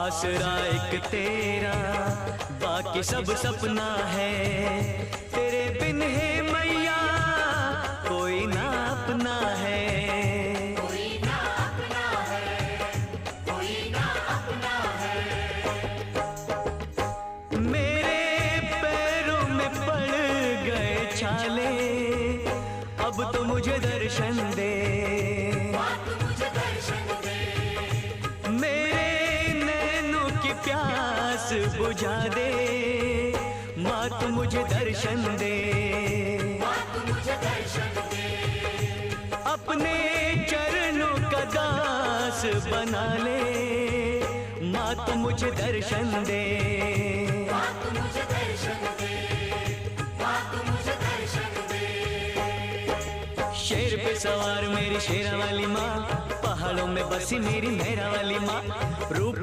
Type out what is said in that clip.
आसरा एक तेरा, बाकी सब सपना है। तेरे बिन है मैया कोई ना अपना है। कोई ना अपना है, कोई ना अपना है। मेरे पैरों में पड़ गए छाले, अब तो मुझे दर्शन दे। मुझे दर्शन दे। मेरे नैनों की प्यास बुझा दे, माँ तू मुझे दर्शन दे। मुझे दर्शन दे। अपने चरणों का दास बना ले, माँ तू मुझे दर्शन दे। मुझे दर्शन दे। मुझे दर्शन दे। शेर पे सवार मेरी शेरा वाली माँ, पहाड़ों में बसी मेरी मेरा वाली माँ। रूप